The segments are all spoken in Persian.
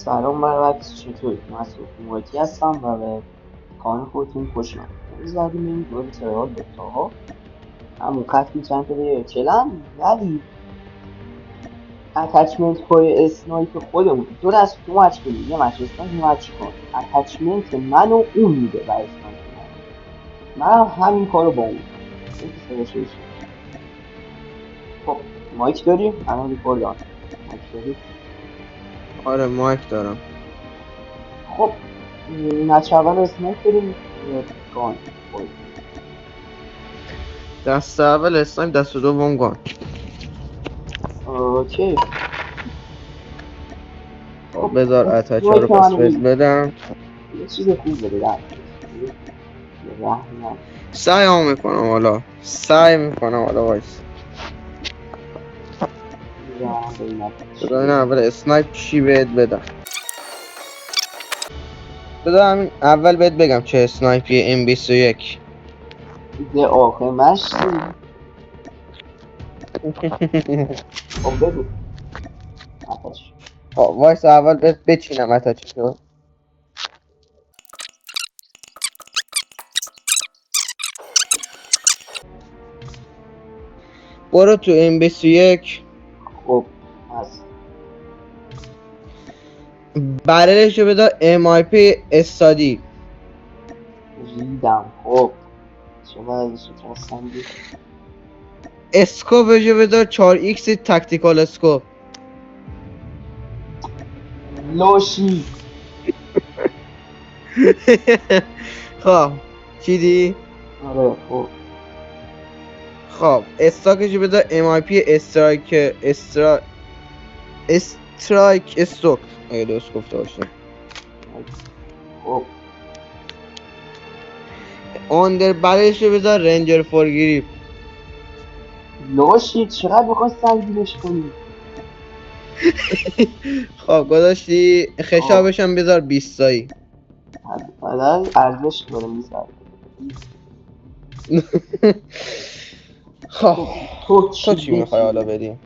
سلام برابط چطوری؟ مسعود موتی هستم و به کانال خودتون خوش اومدید. امروز زدیم این دوره ترال بتا همون خط چند پلیه چلن ولی اتچمنت های اسنایپ خودمون دور از دو مچ کنیم، یه مچ اسنایپ یه مچ کن اتچمنت من و اون میده برای اسنایپ من همین کارو با اون میکنم. این که سرشش خب مایک داریم؟ الان ریکورد آن مایک داریم؟ آره مایک دارم. خب مچ اول اسنایپ بریم یا گان خود دست اول اسنایپ، دست دوم گان. اوکی. خب بذار اتچ ها رو اسنایپ پس منو بهت بگیر بدم. یه چیز خوب بده در رحمم سعی میکنم حالا وایس. رحم ببینم چی بذار این بده. اول اسنایپ چی بهت بدم. بذار همین اول بهت بگم چه اسنایپی M21. ده آخه مشتی. خب بگو آتش. وایس اول بهت بچینم اتچ رو. برو تو M21 خب هست بررشو بذار MIP استادی. ریدم. خب چقدر ازش خواستم دید اسکوپشو بذار 4x تکتیکال اسکوپ. لاشی. خب چیدی؟ آره خب خب استاکشو بذار MIP استرایک استوک اگه درست گفته باشم. خب آندر برشو بذار رنجر فور گریپ. لاشی چقدر میخوای سنگینش کنی. خب گذاشتی آه خشابش هم بذار 20 تایی. حداقل ارزش داره میزد. خب خب تو تو چی چی میخوای حالا بگی؟ بدی؟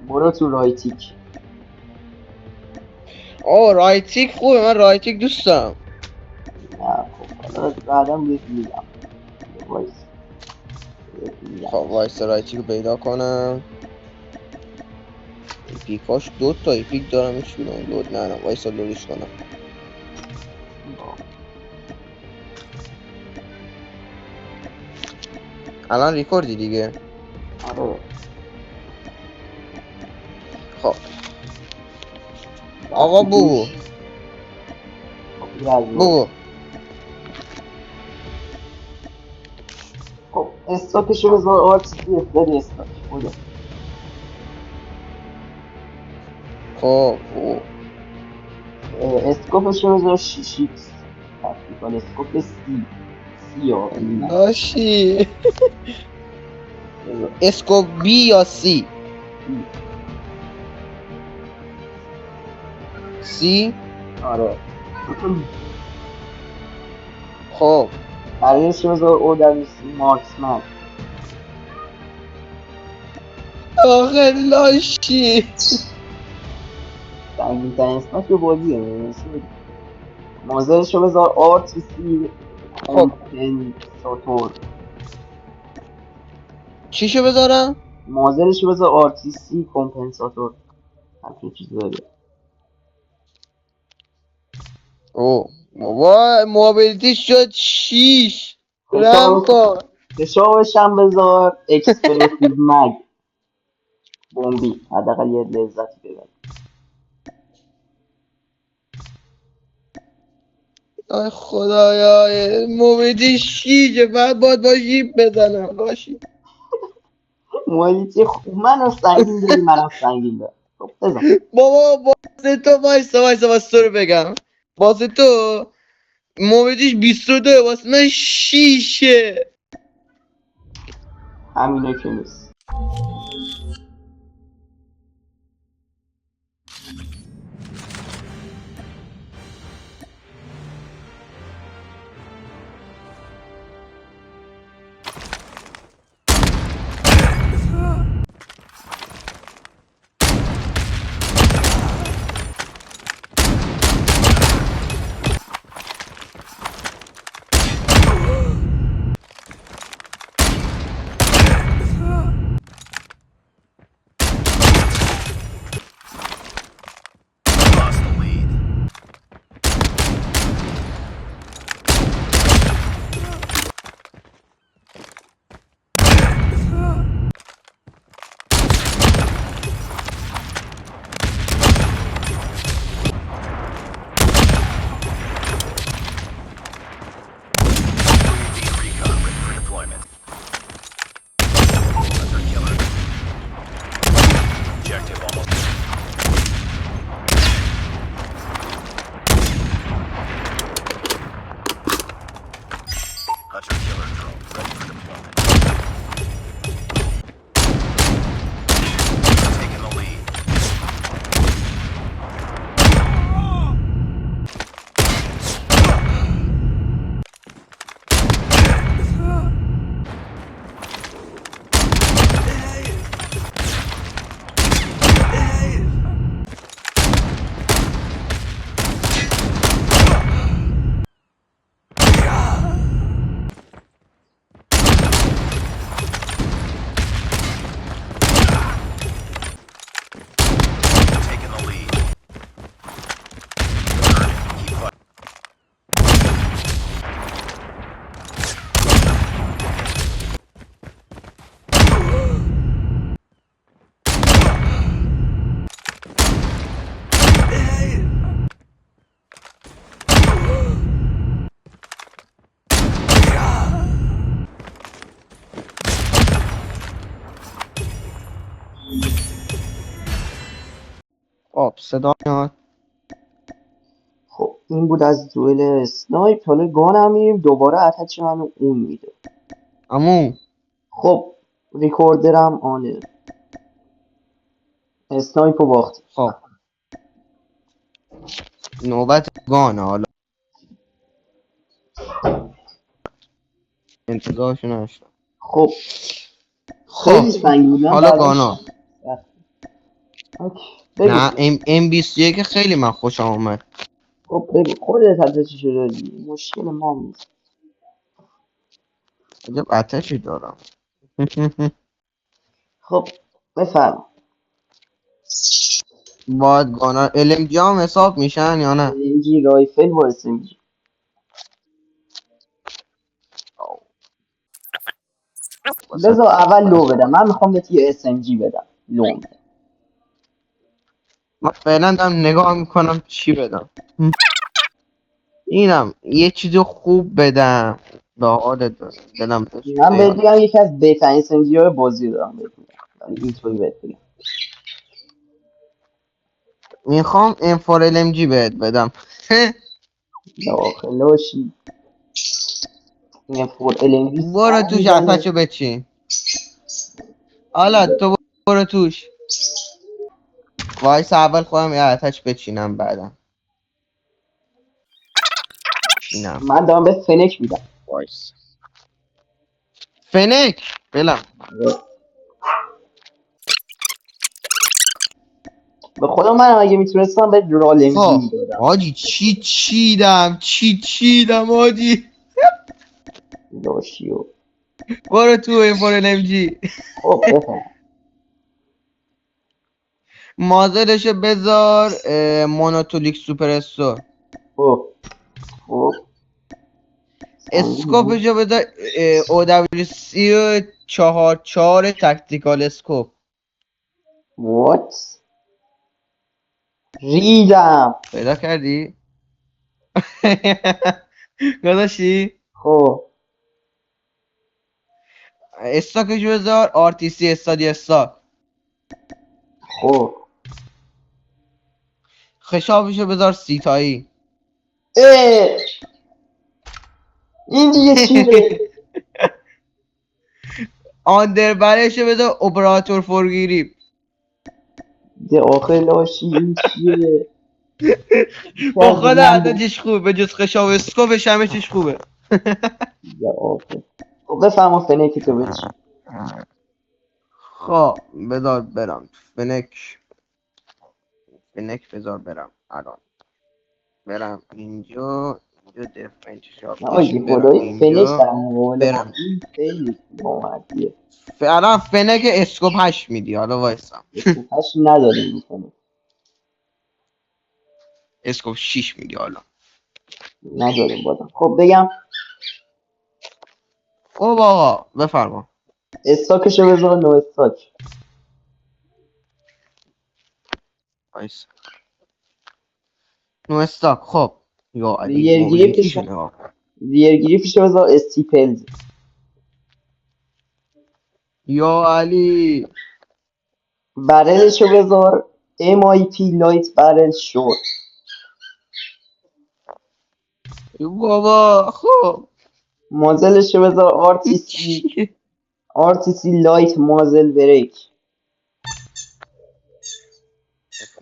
برو تو رایتیک. رایتیک خوبه، من رایتیک دوست دارم. نه خب حالا بعدا بهت میگم. وایس بهت میگم خب وایس رایتیک رو پیدا کنم. پیکاش دو تا پیک دارم، هیچ کدوم لود نه وایس لودش کنم. الان ریکوردی دیگه. آره خب آقا رفتی بگو. توش. خب یزید. بگو. خب استاکشو بذار آرتیسی افتادی استاک بودو. خب بگو. اسکوپشو بذار 6x تکتیکال اسکوپ سی ها این لاشی بذار اسکوپ بی یا سی؟ سی. سی. آره خب برایشو بذار او دبلیو سی مارکسمن. آخه لاشی. سنگین ترین اسناک بازیه. مازرشو بذار آرتیسی خب کمپنساتور. چیشو بذارم؟ مازرشو بذار آرتیسی کمپنساتور همچین چیزی داره. او بابا موبیلیتی شد 6. رم کن. فشارش هم بذار اکسپرسیو مگ بمبی حداقل یه لذتی ببر. آی خدایا موبیلیتی 6 بعد باید با جیب بزنم لاشی. مالیچی منو سنگین داری منم سنگین دارم. خب بزن. بابا بازه تو وایسا تو رو بگم. بازه تو موبیلیتیش 22 واسه من 6. همینه که نیست. خب صدا میاد. خب این بود از دوئل اسنایپ. حالا گانم میریم دوباره اتچ منو اون میده. عمو خب ریکوردرم آنه. اسنایپو باخت. خب نوبت گانه. حالا انتظارشو نداشتم. خب خب خیلی سنگین بود. من حالا بعدش گانا. اوکی. بگو. نه M21 خیلی من خوشم اومد. خب بگو خودت اتچ شده دادی. مشکل من نیست. عجب اتشی دارم. خب بفرم. باید گانا LMG هم حساب میشن یا نه؟ LMG رایفل با SMG. بذار اول لو بدم. من میخوام بهت یه SMG بدم. لو بدم. من فعلا دارم نگاه میکنم چی بدم. اینم یه چیز خوب بدم. به حالت دلم من بهت بگم یکی از بهترین SMG های بازی دارم بهت میگم. اینطوری بهت بگم. میخوام M4 LMG بهت بدم. داخلاشی. این فور LMG برو سر توش میزنه. اتشو بچین. حالا تو برو توش. وایس اول خودم یه اتش بچینم بعدم. چینم. من دارم بهت فنک میدم. وایس. فنک بلم. به خدا من اگه میتونستم به رالمجی خب میدادم. حاجی چی چیدم حاجی. لاشیو. برو تو M4 LMG. خب بفهم. مازلشو بذار مونوتولیک سوپر استور. خب خب سنگین بود. اسکوپشو بذار OWC 4 تکتیکال اسکوپ. وات ریدم. پیدا کردی؟ داداشی خب استاکشو بذار RTC استادی استاک. خب خشابشو بذار سیتایی. اه این دیگه چیه؟ آندربرشو بذار اپراتور فورگیری. ده آخه لاشی این چیه؟ با شاید خدا من بود. ازش خوبه به جز خشاب اسکوپش همه چیش خوبه. ده آخه. خب بفهم فنکی تو بچی. خب بذار برم فنک بذار برم الان. برم اینجا دفنچ نه آجی شاپکشن برم خدایی فنک اینجا در مقابل با برم. این خیلی بامردیه. الان فنک اسکوپ 8 میدی. حالا وایسا اسکوپش نداریم میکنه. اسکوپ 6 میدی حالا. نداریم بازم. خب بگم خب آقا بفرما. استاکشو بذار نو استاک. وایسا نو استاک. خب یا علی ریرگیری موبیلیتیشو پیشو نگاه کن. ریرگیری پیشو بذار استیپلز. یا علی برلشو بذار MIT لایت برل شد. بابا خب مازلشو بذار این چیه؟ RTC لایت مازل بریک.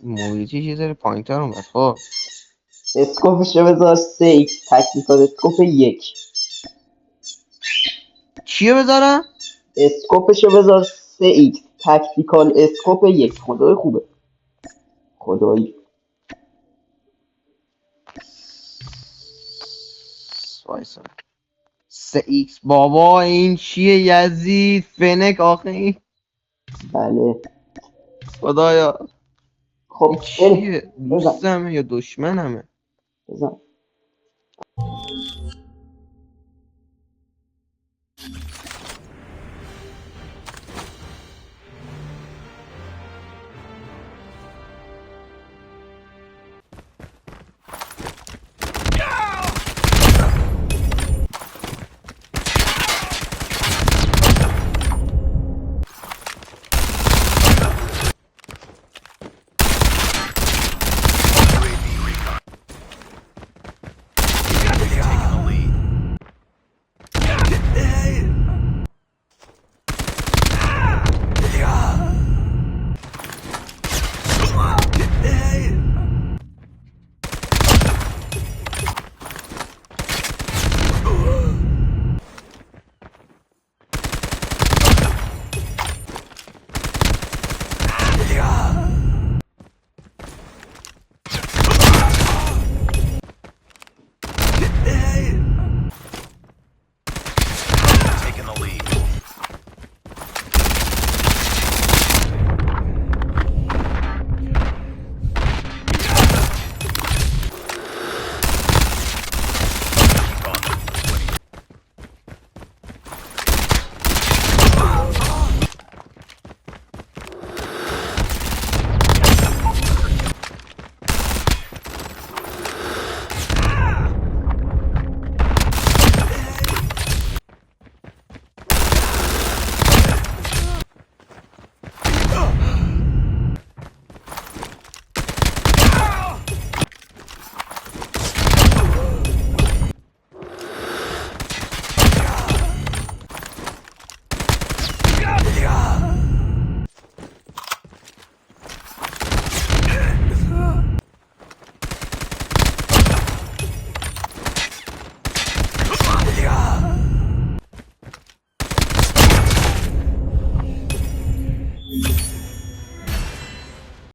موبیلیتی یه ذره پایین‌تر اومد. خب اسکوپشو بذار 3x تکنیکال اسکوپ 1. چیه بذارم؟ اسکوپشو بذار 3x تکتیکال اسکوپ 1. خدای خوبه. خدایی وایسا 3x بابا این چیه یزید فنک آخه این بله. خدایا این خب بریم چیه بزن دوستمه یا دشمنمه؟ بزن